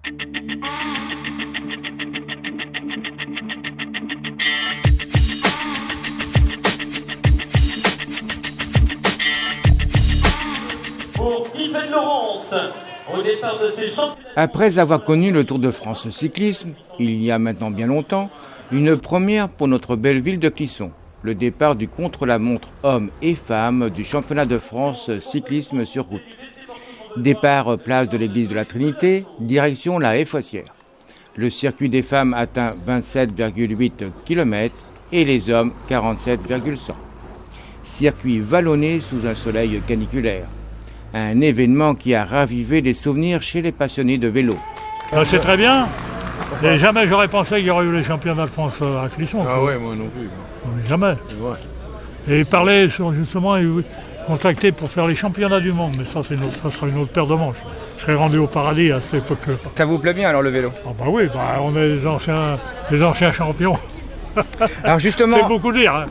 Pour Stephen Laurence, au départ de ces championnats. Après avoir connu le Tour de France cyclisme, il y a maintenant bien longtemps, une première pour notre belle ville de Clisson. Le départ du contre-la-montre hommes et femmes du championnat de France cyclisme sur route. Départ place de l'église de la Trinité, direction la Haie-Foissière. Le circuit des femmes atteint 27,8 km et les hommes 47,100. Circuit vallonné sous un soleil caniculaire. Un événement qui a ravivé des souvenirs chez les passionnés de vélo. C'est très bien. Et jamais j'aurais pensé qu'il y aurait eu les championnats de France à Clisson. Ah ouais, moi non plus. Jamais. Ouais. Et il parlait justement, il contactait pour faire les championnats du monde. Mais ça sera une autre paire de manches. Je serais rendu au paradis à cette époque-là. Ça vous plaît bien alors le vélo? Ah bah oui, on est des anciens champions. Alors justement, c'est beaucoup dire. Hein.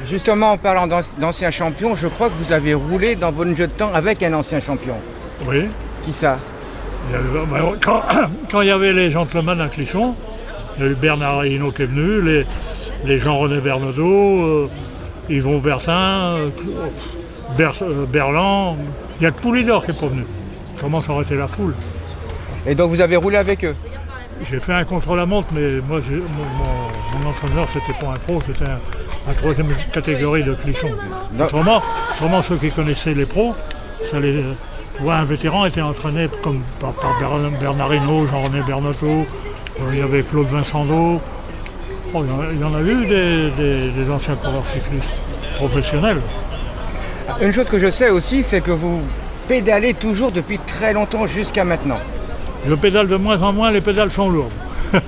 Justement, en parlant d'anciens champions, je crois que vous avez roulé dans votre jeu de temps avec un ancien champion. Oui. Qui ça? Quand il y avait les gentlemen à Clisson, il y a eu Bernard Hinault qui est venu, les Jean-René Bernaudot, Yvon Bertin, Berland, il n'y a que Poulidor qui n'est pas venu. Comment ça aurait été la foule? Et donc vous avez roulé avec eux? J'ai fait un contre-la-montre, mais moi, mon entraîneur, c'était pas un pro, c'était un troisième catégorie de Clisson. Autrement, ceux qui connaissaient les pros, un vétéran était entraîné comme par Bernard Hinault, Jean-René Bernaudot, il y avait Claude Vincendo. Il y en a eu des anciens coureurs cyclistes professionnels. Une chose que je sais aussi, c'est que vous pédalez toujours depuis très longtemps jusqu'à maintenant. Je pédale de moins en moins, les pédales sont lourdes. Oui,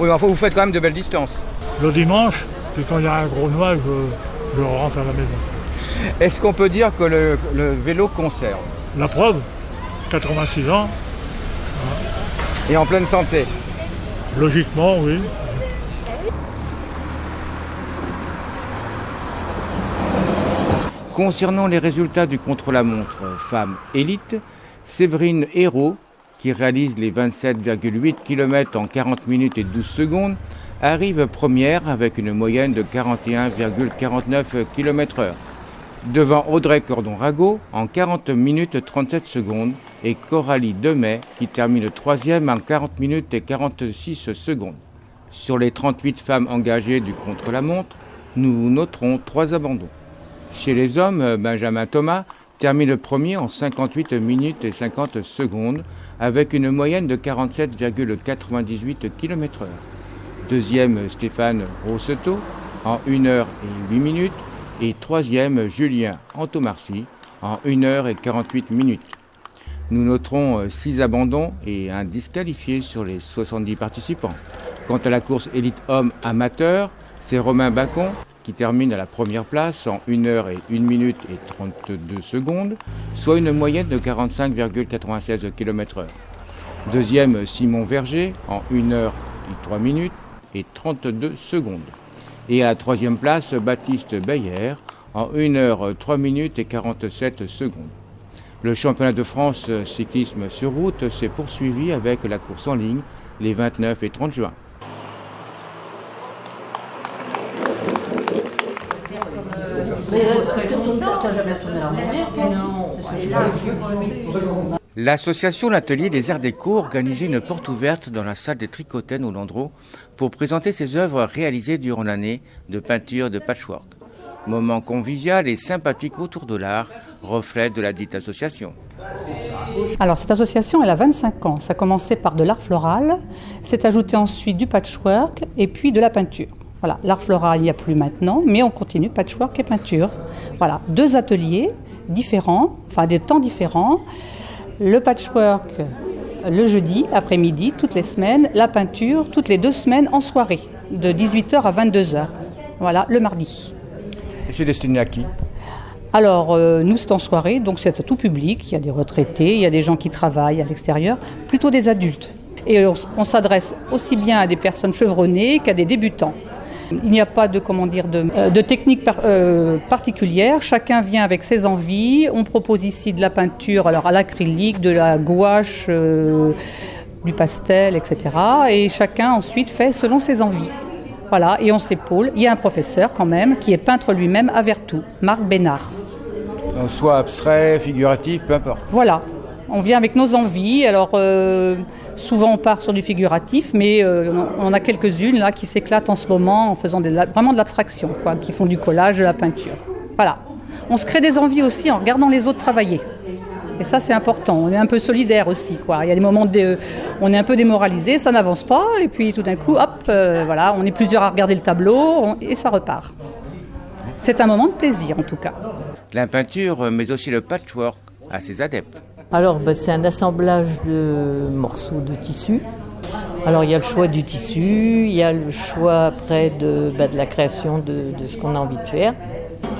mais enfin, vous faites quand même de belles distances. Le dimanche, puis quand il y a un gros nuage, je rentre à la maison. Est-ce qu'on peut dire que le vélo conserve? La preuve, 86 ans. Et en pleine santé? Logiquement, oui. Concernant les résultats du contre-la-montre femmes élite, Séverine Hérault, qui réalise les 27,8 km en 40 minutes et 12 secondes, arrive première avec une moyenne de 41,49 km/h. Devant Audrey Cordon-Rago en 40 minutes 37 secondes et Coralie Demey qui termine troisième en 40 minutes et 46 secondes. Sur les 38 femmes engagées du contre-la-montre, nous noterons 3 abandons. Chez les hommes, Benjamin Thomas termine premier en 58 minutes et 50 secondes avec une moyenne de 47,98 km/h. Deuxième, Stéphane Rosseto en 1 heure et 8 minutes. Et troisième, Julien Antomarcy en 1 heure et 48 minutes. Nous noterons 6 abandons et un disqualifié sur les 70 participants. Quant à la course élite homme amateur, c'est Romain Bacon qui termine à la première place en 1 heure et 1 minute et 32 secondes, soit une moyenne de 45,96 km/h. Deuxième, Simon Verger en 1 heure et 3 minutes et 32 secondes. Et à la troisième place, Baptiste Beyer en 1 heure 3 minutes et 47 secondes. Le championnat de France cyclisme sur route s'est poursuivi avec la course en ligne les 29 et 30 juin. L'association L'Atelier des Arts Déco organisait une porte ouverte dans la salle des Tricotaines au Landreau pour présenter ses œuvres réalisées durant l'année de peinture de patchwork. Moment convivial et sympathique autour de l'art, reflet de la dite association. Alors cette association, elle a 25 ans. Ça a commencé par de l'art floral, s'est ajouté ensuite du patchwork et puis de la peinture. Voilà, l'art floral, il n'y a plus maintenant, mais on continue patchwork et peinture. Voilà, 2 ateliers différents, enfin des temps différents. Le patchwork le jeudi après-midi, toutes les semaines. La peinture, toutes les 2 semaines en soirée, de 18h à 22h. Voilà, le mardi. Et c'est destiné à qui? Alors, nous, c'est en soirée, donc c'est à tout public. Il y a des retraités, il y a des gens qui travaillent à l'extérieur, plutôt des adultes. Et on s'adresse aussi bien à des personnes chevronnées qu'à des débutants. Il n'y a pas de technique particulière. Chacun vient avec ses envies. On propose ici de la peinture alors à l'acrylique, de la gouache, du pastel, etc. Et chacun ensuite fait selon ses envies. Voilà, et on s'épaule. Il y a un professeur quand même qui est peintre lui-même à Vertou, Marc Bénard. Donc, soit abstrait, figuratif, peu importe. Voilà, on vient avec nos envies. Alors souvent on part sur du figuratif, mais on a quelques-unes là qui s'éclatent en ce moment en faisant vraiment de l'abstraction, quoi, qui font du collage, de la peinture. Voilà, on se crée des envies aussi en regardant les autres travailler. Et ça, c'est important. On est un peu solidaire aussi, quoi. Il y a des moments où on est un peu démoralisé, ça n'avance pas, et puis tout d'un coup, hop, voilà, on est plusieurs à regarder le tableau, et ça repart. C'est un moment de plaisir, en tout cas. La peinture, mais aussi le patchwork, a ses adeptes. Alors, c'est un assemblage de morceaux de tissu. Alors, il y a le choix du tissu, il y a le choix après de la création de ce qu'on a envie de faire.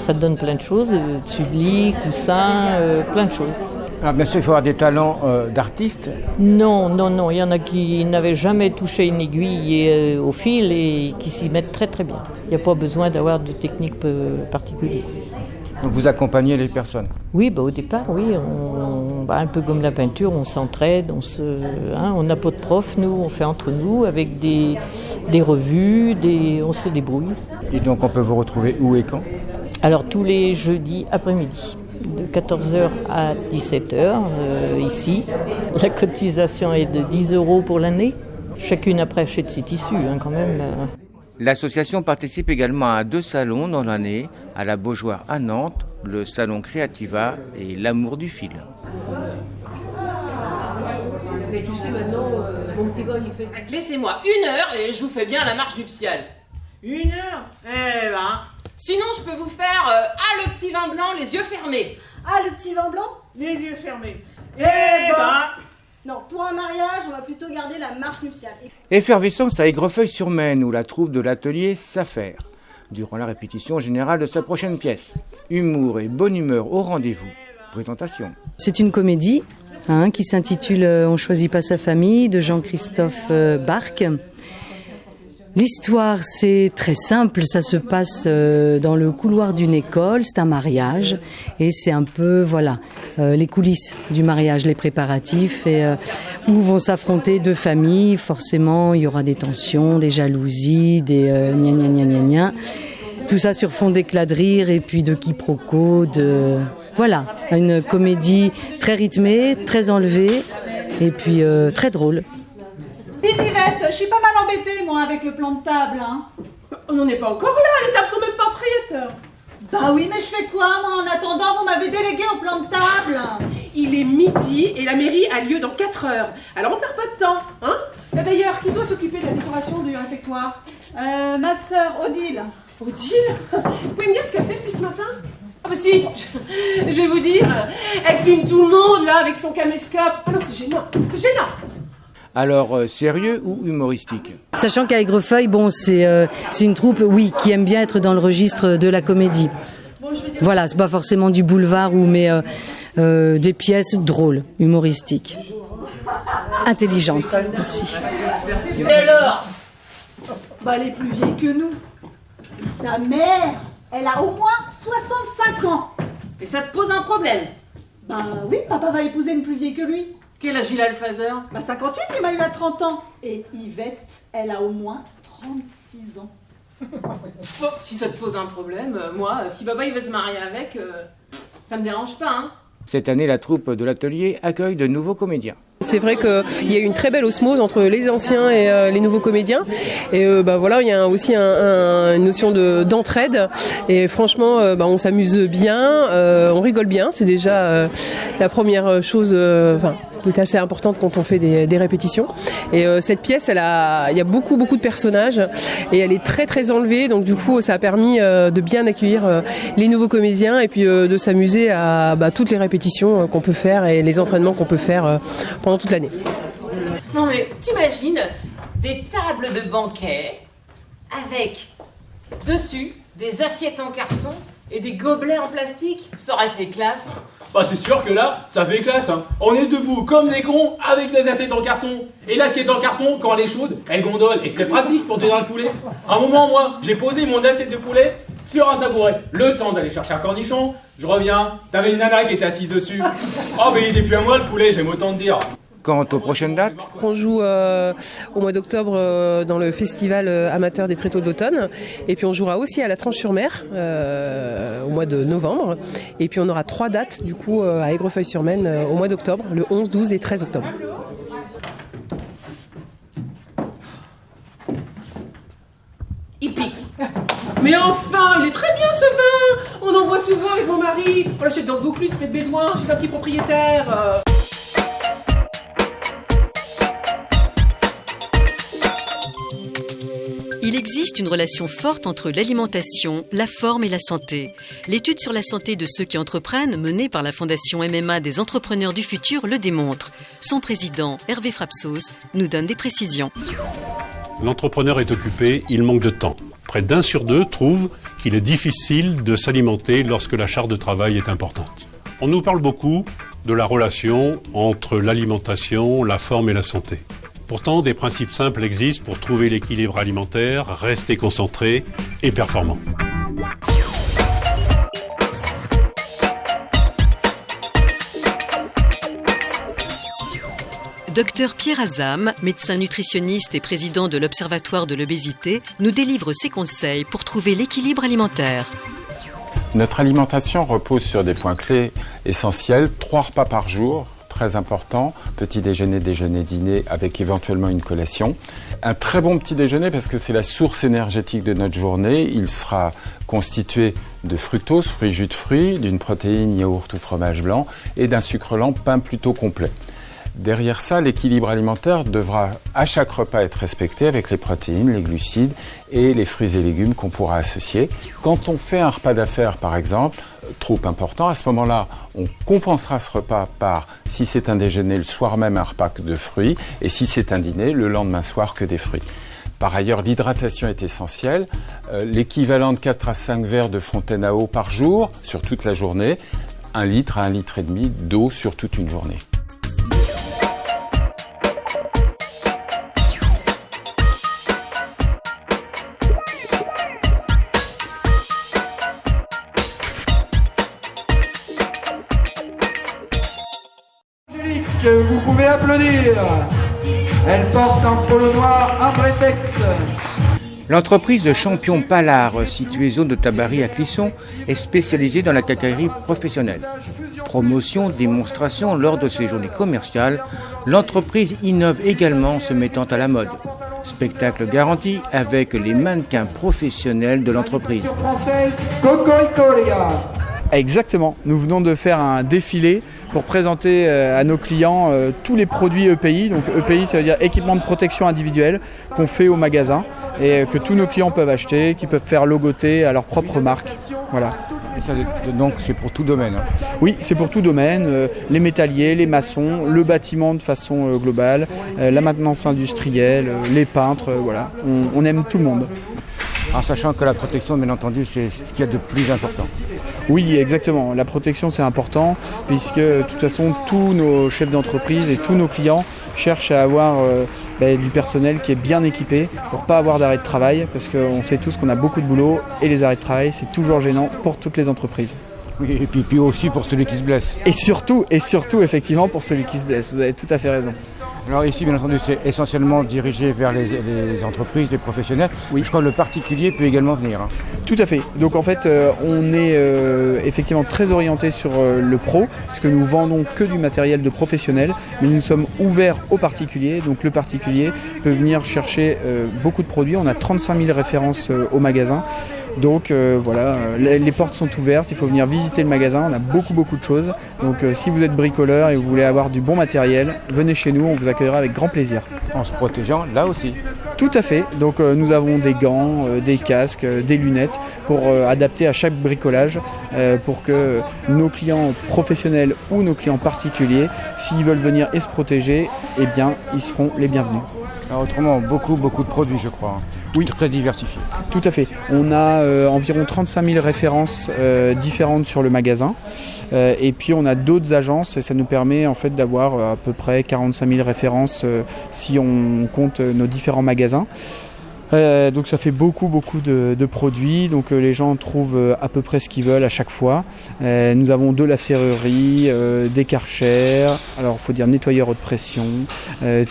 Ça te donne plein de choses, dessus de lit, coussins, plein de choses. Alors bien sûr, il faut avoir des talents d'artiste. Non, il y en a qui n'avaient jamais touché une aiguille au fil et qui s'y mettent très très bien. Il n'y a pas besoin d'avoir de technique particulière. Donc vous accompagnez les personnes? Oui, au départ, oui. Un peu comme la peinture, on s'entraide, on n'a pas de prof, nous, on fait entre nous avec des revues, on se débrouille. Et donc on peut vous retrouver où et quand? Alors tous les jeudis après-midi, de 14h à 17h, ici. La cotisation est de 10 € pour l'année. Chacune après achète ses tissus, quand même. L'association participe également à 2 salons dans l'année, à la Beaujoire à Nantes, le salon Creativa et l'Amour du fil. Mais tu sais maintenant, mon petit gars il fait... Laissez-moi 1 heure et je vous fais bien la marche nuptiale. 1 heure? Eh ben... Sinon je peux vous faire le petit vin blanc, les yeux fermés. Le petit vin blanc? Les yeux fermés. Non, pour un mariage, on va plutôt garder la marche nuptiale. Effervescence à Aigrefeuille-sur-Maine, où la troupe de l'atelier s'affaire. Durant la répétition générale de sa prochaine pièce. Humour et bonne humeur au rendez-vous. Présentation. C'est une comédie qui s'intitule On choisit pas sa famille de Jean-Christophe Barque. L'histoire, c'est très simple, ça se passe dans le couloir d'une école, c'est un mariage et c'est un peu, les coulisses du mariage, les préparatifs et où vont s'affronter 2 familles. Forcément, il y aura des tensions, des jalousies, des gna gna gna gna gna. Tout ça sur fond d'éclat de rire et puis de quiproquos, Voilà, une comédie très rythmée, très enlevée et puis très drôle. Dites Yvette, je suis pas mal embêtée moi avec le plan de table. On n'en est pas encore là, les tables sont même pas prêtes. Bah oui, mais je fais quoi moi en attendant? Vous m'avez délégué au plan de table. Il est midi et la mairie a lieu dans 4 heures. Alors on perd pas de temps, hein? D'ailleurs, qui doit s'occuper de la décoration du réfectoire? Ma sœur, Odile. Odile? Vous pouvez me dire ce qu'elle fait depuis ce matin? Ah bah si, je vais vous dire, elle filme tout le monde là avec son caméscope. Ah non, c'est gênant. Alors, sérieux ou humoristique? Sachant qu'à Aigrefeuille, c'est une troupe, qui aime bien être dans le registre de la comédie. Voilà, c'est pas forcément du boulevard mais des pièces drôles, humoristiques, intelligentes aussi. Et alors? Elle est plus vieille que nous. Et sa mère, elle a au moins 65 ans. Et ça te pose un problème? Oui, papa va épouser une plus vieille que lui. Quel âge il a le Fazer? 58, il m'a eu à 30 ans. Et Yvette, elle a au moins 36 ans. Si ça te pose un problème, moi, si papa il veut se marier avec, ça me dérange pas, hein. Cette année, la troupe de l'atelier accueille de nouveaux comédiens. C'est vrai qu'il y a une très belle osmose entre les anciens et les nouveaux comédiens. Et il y a aussi une notion d'entraide. Et franchement, on s'amuse bien, on rigole bien. C'est déjà la première chose qui est assez importante quand on fait des répétitions. Et cette pièce, il y a beaucoup de personnages et elle est très très enlevée. Donc du coup, ça a permis de bien accueillir les nouveaux comédiens et puis de s'amuser à toutes les répétitions qu'on peut faire et les entraînements qu'on peut faire pendant toute l'année. Non mais t'imagines des tables de banquet avec dessus des assiettes en carton et des gobelets en plastique? Ça aurait fait classe. C'est sûr que là, ça fait classe, hein. On est debout comme des cons avec des assiettes en carton. Et l'assiette en carton, quand elle est chaude, elle gondole. Et c'est pratique pour tenir le poulet. À un moment, moi, j'ai posé mon assiette de poulet sur un tabouret. Le temps d'aller chercher un cornichon. Je reviens, t'avais une nana qui était assise dessus. Mais il était plus à moi le poulet, j'aime autant te dire. Quant aux prochaines dates, on joue au mois d'octobre dans le festival amateur des tréteaux d'automne. Et puis on jouera aussi à la Tranche-sur-Mer au mois de novembre. Et puis on aura 3 dates du coup à Aigrefeuille-sur-Maine au mois d'octobre, le 11, 12 et 13 octobre. Il pique. Mais enfin, il est très bien ce vin. On en boit souvent avec mon mari. On l'achète dans le Vaucluse, près de Bédouin, chez un petit propriétaire. Il existe une relation forte entre l'alimentation, la forme et la santé. L'étude sur la santé de ceux qui entreprennent, menée par la Fondation MMA des entrepreneurs du futur, le démontre. Son président, Hervé Frapsos, nous donne des précisions. L'entrepreneur est occupé, il manque de temps. Près d'1 sur 2 trouve qu'il est difficile de s'alimenter lorsque la charge de travail est importante. On nous parle beaucoup de la relation entre l'alimentation, la forme et la santé. Pourtant, des principes simples existent pour trouver l'équilibre alimentaire, rester concentré et performant. Docteur Pierre Azam, médecin nutritionniste et président de l'Observatoire de l'obésité, nous délivre ses conseils pour trouver l'équilibre alimentaire. Notre alimentation repose sur des points clés essentiels, 3 repas par jour, très important, petit déjeuner, déjeuner, dîner avec éventuellement une collation. Un très bon petit déjeuner parce que c'est la source énergétique de notre journée. Il sera constitué de fructose, fruits, jus de fruits, d'une protéine, yaourt ou fromage blanc et d'un sucre lent, pain plutôt complet. Derrière ça, l'équilibre alimentaire devra à chaque repas être respecté avec les protéines, les glucides et les fruits et légumes qu'on pourra associer. Quand on fait un repas d'affaires, par exemple, trop important, à ce moment-là, on compensera ce repas par, si c'est un déjeuner, le soir même un repas de fruits, et si c'est un dîner, le lendemain soir que des fruits. Par ailleurs, l'hydratation est essentielle. L'équivalent de 4 à 5 verres de fontaine à eau par jour, sur toute la journée, 1 litre à 1,5 litre d'eau sur toute une journée. Vous pouvez applaudir. Elle porte un polo noir, un bretex. L'entreprise de Champion Pallard, située zone de Tabarly à Clisson, est spécialisée dans la quincaillerie professionnelle. Promotion, démonstration lors de ses journées commerciales, l'entreprise innove également en se mettant à la mode. Spectacle garanti avec les mannequins professionnels de l'entreprise. Française, Cocorico les gars. Exactement, nous venons de faire un défilé pour présenter à nos clients tous les produits EPI. Donc EPI, ça veut dire équipement de protection individuelle qu'on fait au magasin et que tous nos clients peuvent acheter, qui peuvent faire logoter à leur propre marque. Voilà. Et ça, donc c'est pour tout domaine, hein. Oui, c'est pour tout domaine, les métalliers, les maçons, le bâtiment de façon globale, la maintenance industrielle, les peintres, voilà. On aime tout le monde. En sachant que la protection, bien entendu, c'est ce qu'il y a de plus important. Oui, exactement. La protection, c'est important, puisque de toute façon, tous nos chefs d'entreprise et tous nos clients cherchent à avoir du personnel qui est bien équipé pour ne pas avoir d'arrêt de travail, parce qu'on sait tous qu'on a beaucoup de boulot et les arrêts de travail, c'est toujours gênant pour toutes les entreprises. Oui, et puis aussi pour celui qui se blesse. Et surtout, effectivement, pour celui qui se blesse. Vous avez tout à fait raison. Alors ici, bien entendu, c'est essentiellement dirigé vers les entreprises, les professionnels. Oui. Je crois que le particulier peut également venir. Hein. Tout à fait. Donc en fait, on est effectivement très orienté sur le pro, puisque nous vendons que du matériel de professionnels, mais nous sommes ouverts aux particuliers. Donc le particulier peut venir chercher beaucoup de produits. On a 35 000 références au magasin. Donc voilà, les portes sont ouvertes, il faut venir visiter le magasin, on a beaucoup de choses. Donc si vous êtes bricoleur et vous voulez avoir du bon matériel, venez chez nous, on vous accueillera avec grand plaisir. En se protégeant là aussi. Tout à fait, donc nous avons des gants, des casques, des lunettes pour adapter à chaque bricolage pour que nos clients professionnels ou nos clients particuliers, s'ils veulent venir et se protéger, eh bien ils seront les bienvenus. Alors, autrement, beaucoup de produits, je crois. Oui, très diversifiés. Tout à fait. On a environ 35 000 références différentes sur le magasin. Et puis, on a d'autres agences et ça nous permet en fait d'avoir à peu près 45 000 références si on compte nos différents magasins. Donc ça fait beaucoup de produits, donc les gens trouvent à peu près ce qu'ils veulent à chaque fois. Nous avons de la serrurerie, des Karcher, alors il faut dire nettoyeur haute pression,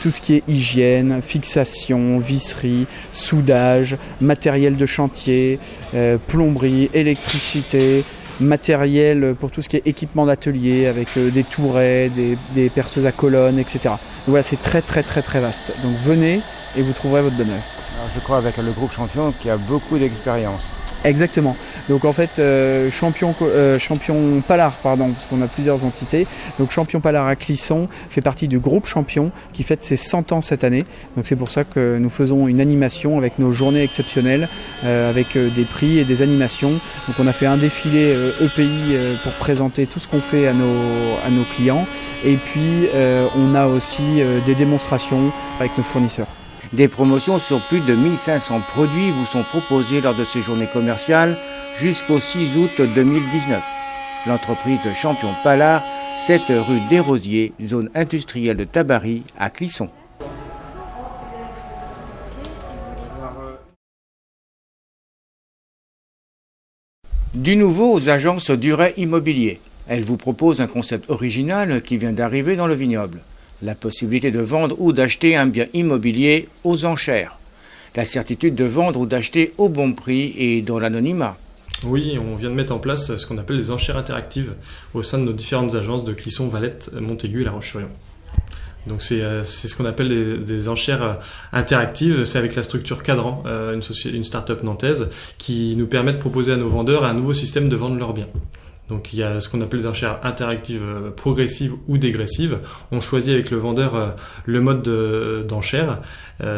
tout ce qui est hygiène, fixation, visserie, soudage, matériel de chantier, plomberie, électricité, matériel pour tout ce qui est équipement d'atelier avec des tourets, des perceuses à colonnes, etc. Donc voilà, c'est très vaste. Donc venez et vous trouverez votre bonheur. Alors, je crois avec le groupe Champion qui a beaucoup d'expérience. Exactement. Donc en fait, Champion Pallard, parce qu'on a plusieurs entités. Donc Champion Pallard à Clisson fait partie du groupe Champion qui fête ses 100 ans cette année. Donc c'est pour ça que nous faisons une animation avec nos journées exceptionnelles, avec des prix et des animations. Donc on a fait un défilé EPI pour présenter tout ce qu'on fait à nos clients. Et puis on a aussi des démonstrations avec nos fournisseurs. Des promotions sur plus de 1500 produits vous sont proposées lors de ces journées commerciales jusqu'au 6 août 2019. L'entreprise Champion Pallard, 7 rue des Rosiers, zone industrielle de Tabary à Clisson. Du nouveau aux agences Duret Immobilier. Elles vous proposent un concept original qui vient d'arriver dans le vignoble. La possibilité de vendre ou d'acheter un bien immobilier aux enchères. La certitude de vendre ou d'acheter au bon prix et dans l'anonymat. Oui, on vient de mettre en place ce qu'on appelle les enchères interactives au sein de nos différentes agences de Clisson, Valette, Montaigu et La Roche-sur-Yon. Donc c'est ce qu'on appelle des enchères interactives, c'est avec la structure Cadran, une start-up nantaise, qui nous permet de proposer à nos vendeurs un nouveau système de vendre leurs biens. Donc il y a ce qu'on appelle les enchères interactives progressives ou dégressives. On choisit avec le vendeur le mode d'enchère.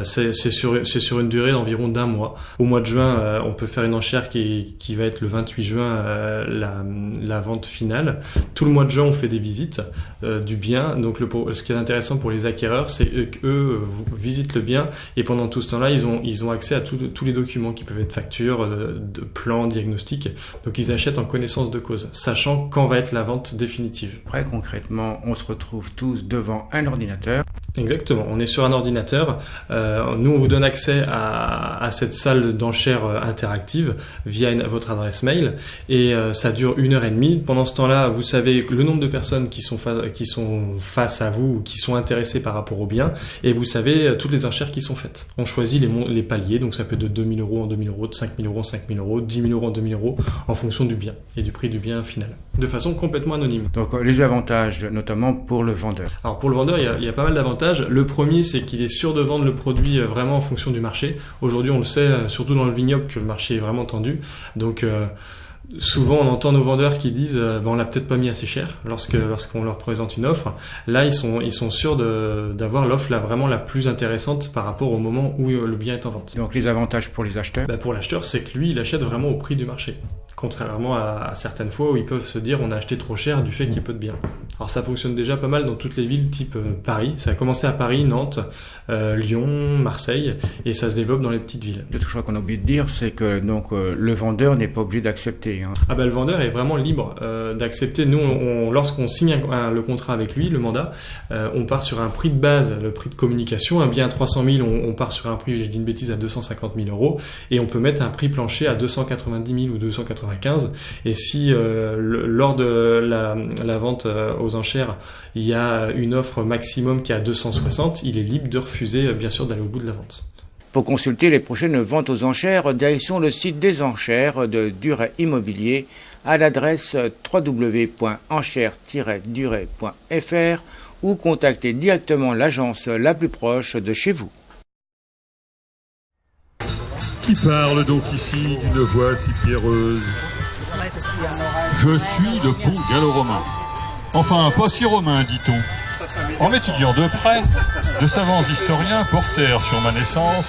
C'est sur une durée d'environ d'un mois. Au mois de juin, on peut faire une enchère qui va être le 28 juin, la vente finale. Tout le mois de juin, on fait des visites du bien. Donc ce qui est intéressant pour les acquéreurs, c'est qu'eux visitent le bien et pendant tout ce temps-là, ils ont accès à tous les documents qui peuvent être factures, de plans, diagnostics. Donc ils achètent en connaissance de cause, sachant quand va être la vente définitive. Après, concrètement, on se retrouve tous devant un ordinateur. Exactement, on est sur un ordinateur. Nous, on vous donne accès à cette salle d'enchères interactive via votre adresse mail et ça dure 1h30. Pendant ce temps-là, vous savez le nombre de personnes qui sont face à vous ou qui sont intéressées par rapport au bien et vous savez toutes les enchères qui sont faites. On choisit les paliers, donc ça peut être de 2 000 € en 2 000 €, de 5 000 € en 5 000 €, 10 000 € en 2 000 € en fonction du bien et du prix du bien final, de façon complètement anonyme. Donc les avantages, notamment pour le vendeur. Alors pour le vendeur, il y a pas mal d'avantages. Le premier, c'est qu'il est sûr de vendre le produit vraiment en fonction du marché. Aujourd'hui, on le sait, surtout dans le vignoble, que le marché est vraiment tendu. Donc souvent, on entend nos vendeurs qui disent on l'a peut-être pas mis assez cher lorsqu'on leur présente une offre. Là, ils sont sûrs d'avoir l'offre vraiment la plus intéressante par rapport au moment où le bien est en vente. Donc les avantages pour les acheteurs? Pour l'acheteur, c'est que lui, il achète vraiment au prix du marché. Contrairement à certaines fois où ils peuvent se dire on a acheté trop cher du fait qu'il y a peu de biens. Alors ça fonctionne déjà pas mal dans toutes les villes type Paris. Ça a commencé à Paris, Nantes, Lyon, Marseille et ça se développe dans les petites villes. L'autre chose qu'on a oublié de dire, c'est que donc, le vendeur n'est pas obligé d'accepter. Le vendeur est vraiment libre d'accepter. Nous, lorsqu'on signe le contrat avec lui, le mandat, on part sur un prix de base, le prix de communication. Un bien à 300 000, on part sur un prix, je dis une bêtise, à 250 000 € et on peut mettre un prix plancher à 290 000 ou 295. Et si lors de la vente aux enchères, il y a une offre maximum qui est à 260, il est libre de refuser, bien sûr, d'aller au bout de la vente. Pour consulter les prochaines ventes aux enchères, direction le site des enchères de Duret Immobilier à l'adresse www.enchères-duret.fr ou contacter directement l'agence la plus proche de chez vous. Qui parle donc ici d'une voix si pierreuse? Je suis le pou gallo-romain. Enfin, pas si romain, dit-on. En m'étudiant de près, de savants historiens portèrent sur ma naissance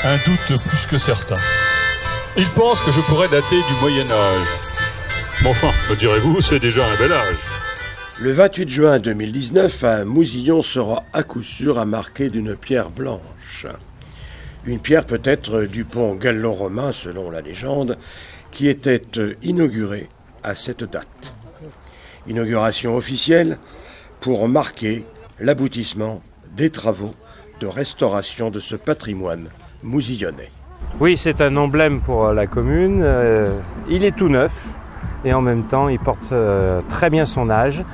un doute plus que certain. Ils pensent que je pourrais dater du Moyen-Âge. Mais enfin, me direz-vous, c'est déjà un bel âge. Le 28 juin 2019, un mousillon sera à coup sûr à marquer d'une pierre blanche. Une pierre peut-être du pont gallo-romain, selon la légende, qui était inaugurée à cette date. Inauguration officielle pour marquer l'aboutissement des travaux de restauration de ce patrimoine mousillonnais. Oui, c'est un emblème pour la commune. Il est tout neuf et en même temps, il porte très bien son âge.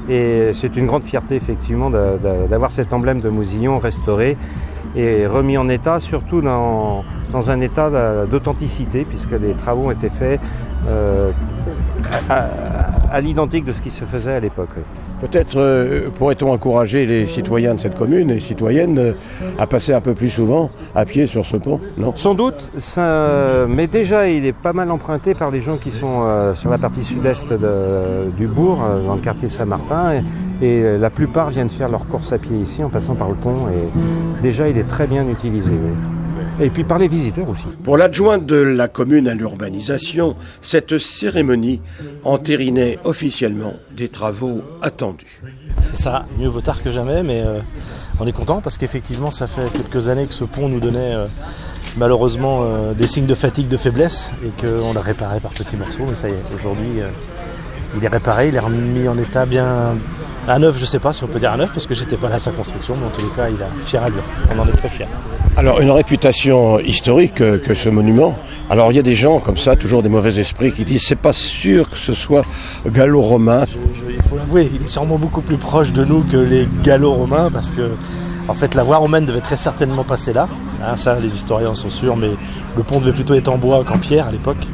Et c'est une grande fierté, effectivement, d'avoir cet emblème de Mousillon restauré et remis en état, surtout dans un état d'authenticité, puisque les travaux ont été faits à l'identique de ce qui se faisait à l'époque. Peut-être pourrait-on encourager les citoyens de cette commune et citoyennes à passer un peu plus souvent à pied sur ce pont, non? Sans doute, mais déjà il est pas mal emprunté par les gens qui sont sur la partie sud-est du bourg, dans le quartier Saint-Martin, et la plupart viennent faire leurs courses à pied ici en passant par le pont, et déjà il est très bien utilisé. Oui. Et puis par les visiteurs aussi. Pour l'adjointe de la commune à l'urbanisation, cette cérémonie entérinait officiellement des travaux attendus. C'est ça, mieux vaut tard que jamais, mais on est content parce qu'effectivement ça fait quelques années que ce pont nous donnait malheureusement des signes de fatigue, de faiblesse, et qu'on l'a réparé par petits morceaux, mais ça y est, aujourd'hui il est réparé, il est remis en état bien à neuf, je sais pas si on peut dire à neuf parce que j'étais pas là à sa construction, mais en tous les cas il a fière allure, on en est très fiers. Alors, une réputation historique que ce monument. Alors, il y a des gens comme ça, toujours des mauvais esprits, qui disent c'est pas sûr que ce soit gallo-romain. Il faut l'avouer, il est sûrement beaucoup plus proche de nous que les gallo-romains, parce que, en fait, la voie romaine devait très certainement passer là. Hein, ça, les historiens sont sûrs, mais le pont devait plutôt être en bois qu'en pierre à l'époque.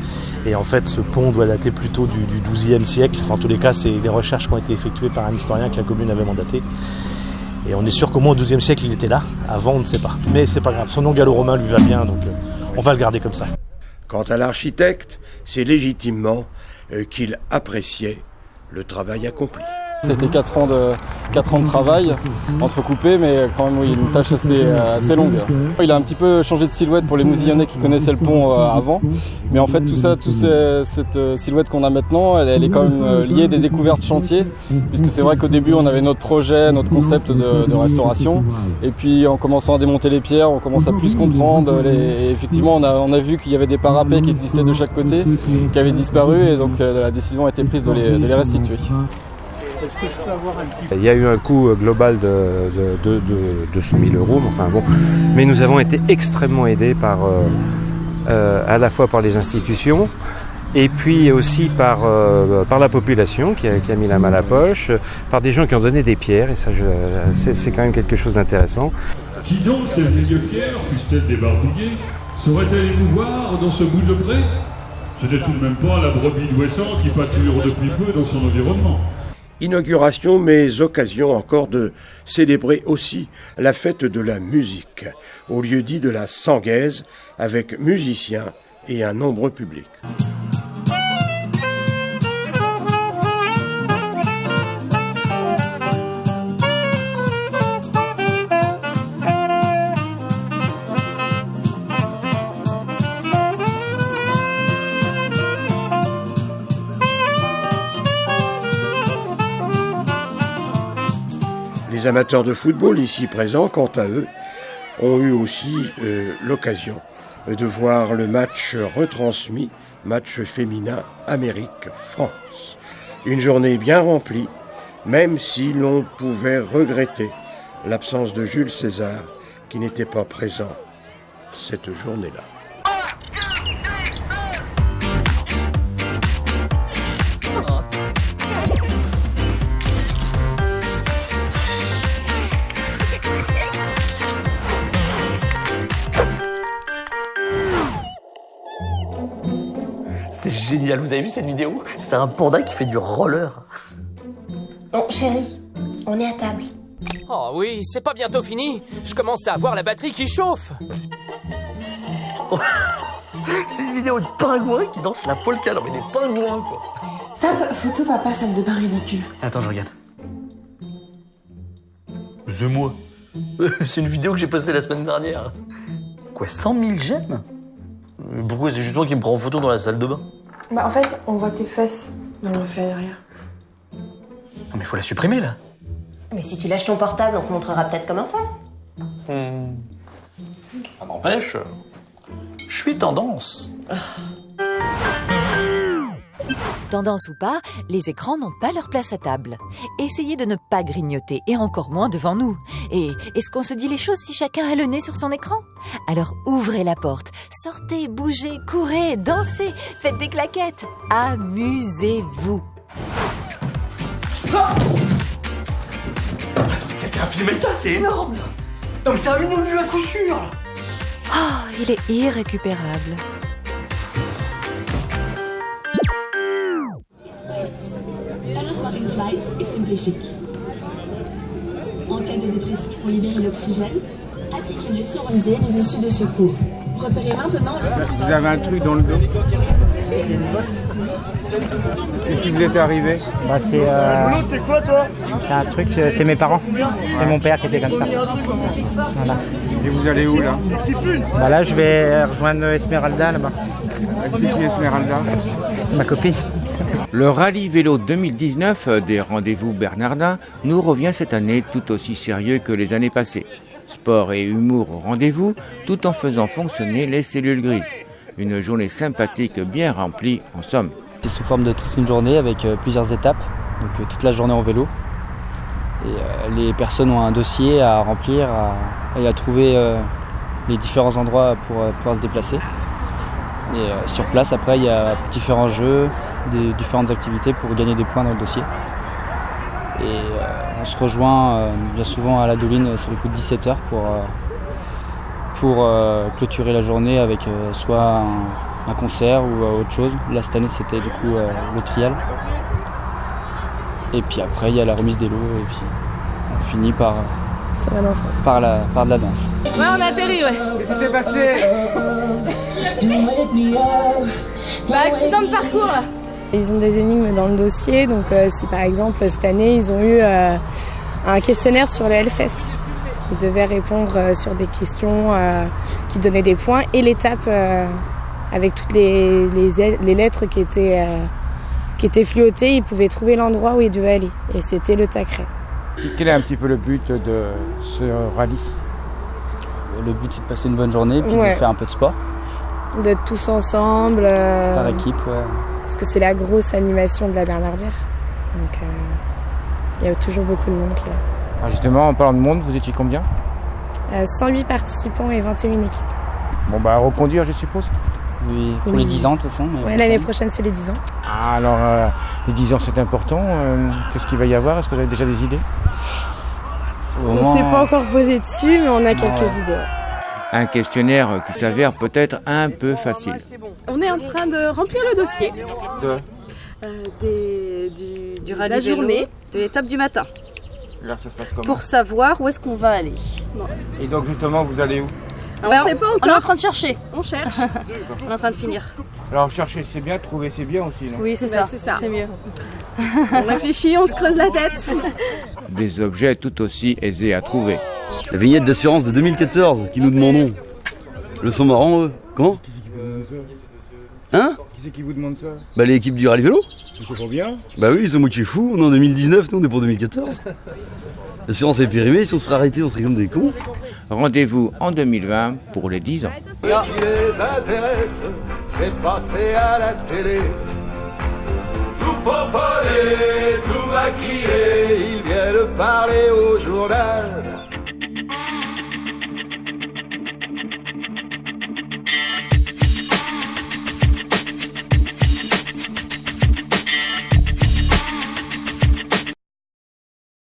Et en fait, ce pont doit dater plutôt du XIIe siècle. Enfin, en tous les cas, c'est les recherches qui ont été effectuées par un historien que la commune avait mandaté. Et on est sûr qu'au moins au XIIe siècle, il était là. Avant, on ne sait pas. Mais c'est pas grave. Son nom gallo-romain lui va bien, donc on va le garder comme ça. Quant à l'architecte, c'est légitimement qu'il appréciait le travail accompli. C'était 4 ans de travail, entrecoupés, mais quand même oui, une tâche assez longue. Il a un petit peu changé de silhouette pour les Mousillonnais qui connaissaient le pont avant, mais en fait toute cette silhouette qu'on a maintenant, elle est quand même liée des découvertes chantiers, puisque c'est vrai qu'au début on avait notre projet, notre concept de restauration, et puis en commençant à démonter les pierres, on commence à plus comprendre, et effectivement on a vu qu'il y avait des parapets qui existaient de chaque côté, qui avaient disparu, et donc la décision a été prise de les restituer. Il y a eu un coût global de 200 000 €, enfin bon, mais nous avons été extrêmement aidés à la fois par les institutions et puis aussi par la population qui a mis la main à la poche, par des gens qui ont donné des pierres, et ça c'est quand même quelque chose d'intéressant. Qui donc ces vieilles pierres, fussent-elles débarbouillées, sauraient-elles émouvoir dans ce bout de pré? Ce n'est tout de même pas la brebis d'Ouessant qui pâture depuis peu dans son environnement. Inauguration, mais occasion encore de célébrer aussi la fête de la musique, au lieu dit de la Sangaise, avec musiciens et un nombreux public. Les amateurs de football ici présents, quant à eux, ont eu aussi l'occasion de voir le match retransmis, match féminin Amérique-France. Une journée bien remplie, même si l'on pouvait regretter l'absence de Jules César, qui n'était pas présent cette journée-là. C'est génial, vous avez vu cette vidéo? C'est un panda qui fait du roller. Bon, chérie, on est à table. Oh oui, c'est pas bientôt fini. Je commence à avoir la batterie qui chauffe. C'est une vidéo de pingouins qui dansent la polka. Non mais des pingouins, quoi. Tape photo papa, salle de bain ridicule. Attends, je regarde. C'est moi. C'est une vidéo que j'ai postée la semaine dernière. Quoi, 100 000 j'aime? Pourquoi c'est juste toi qui me prends en photo dans la salle de bain? Bah en fait, on voit tes fesses dans le reflet derrière. Non mais faut la supprimer là. Mais si tu lâches ton portable, on te montrera peut-être comment faire. Ça m'empêche. Je suis tendance. Tendance ou pas, les écrans n'ont pas leur place à table. Essayez de ne pas grignoter, et encore moins devant nous. Et est-ce qu'on se dit les choses si chacun a le nez sur son écran? Alors ouvrez la porte, sortez, bougez, courez, dansez, faites des claquettes, amusez-vous. Quelqu'un a filmé ça, c'est énorme. Non mais c'est un million de vues à coup sûr. Oh, il est irrécupérable. Un swapping flight est sympléchique. En cas de dépression pour libérer l'oxygène, appliquez-le sur les issues de secours. Repérez maintenant... Vous avez un truc dans le dos? Qu'est-ce qui vous est arrivé? C'est quoi toi? C'est un truc, c'est mes parents. C'est mon père qui était comme ça. Voilà. Et vous allez où là? Là je vais rejoindre Esmeralda là-bas. C'est qui Esmeralda? Ma copine. Le rallye vélo 2019 des rendez-vous bernardins nous revient cette année tout aussi sérieux que les années passées. Sport et humour au rendez-vous, tout en faisant fonctionner les cellules grises. Une journée sympathique bien remplie en somme. C'est sous forme de toute une journée avec plusieurs étapes, donc toute la journée en vélo. Et les personnes ont un dossier à remplir et à trouver les différents endroits pour pouvoir se déplacer. Et sur place, après, il y a différents jeux, des différentes activités pour gagner des points dans le dossier. Et on se rejoint bien souvent à la Doline sur le coup de 17h pour clôturer la journée avec soit un concert ou autre chose. Là, cette année, c'était du coup le trial. Et puis après, il y a la remise des lots et puis on finit par de la danse. Ouais, on a atterri, ouais. Qu'est-ce qui s'est passé? Accident de parcours, là. Ils ont des énigmes dans le dossier, donc si par exemple cette année ils ont eu un questionnaire sur le Hellfest. Ils devaient répondre sur des questions qui donnaient des points et l'étape avec toutes les lettres qui étaient fluotées, ils pouvaient trouver l'endroit où ils devaient aller et c'était le Sacré. Quel est un petit peu le but de ce rallye? Le but c'est de passer une bonne journée puis de faire un peu de sport. D'être tous ensemble. Par équipe, ouais. Parce que c'est la grosse animation de la Bernardière. Donc il y a toujours beaucoup de monde qui est là. Alors justement, en parlant de monde, vous étiez combien? 108 participants et 21 équipes. Bon reconduire je suppose? Oui, pour les 10 ans de toute façon. Ouais, l'année prochaine c'est les 10 ans. Ah, alors les 10 ans c'est important. Qu'est-ce qu'il va y avoir? Est-ce que vous avez déjà des idées? On ne s'est pas encore posé dessus, mais on a quelques idées. Un questionnaire qui s'avère peut-être un peu facile. On est en train de remplir le dossier de la journée, de l'étape du matin. Là, ça se passe comment? Pour savoir où est-ce qu'on va aller. Bon. Et donc justement, vous allez où? On ne sait pas encore. On est en train de chercher. On cherche. On est en train de finir. Alors chercher c'est bien, trouver c'est bien aussi, non? Oui, c'est ça. C'est mieux. On réfléchit, on se creuse la tête. Des objets tout aussi aisés à trouver. La vignette d'assurance de 2014 qui nous demandons. Le son marrant, eux. Comment? Qui c'est qui vous demande ça? Hein? Qui c'est qui vous demande ça? L'équipe du rallye vélo. C'est trop bien. Bah oui, ils sont moitié fous. On est en 2019, nous on est pour 2014. L'assurance est périmée, si on serait arrêté, on serait comme des cons. Rendez-vous en 2020 pour les 10 ans. Ce qui les intéresse, c'est passer à la télé. Tout popolé, tout maquillé, ils viennent parler au journal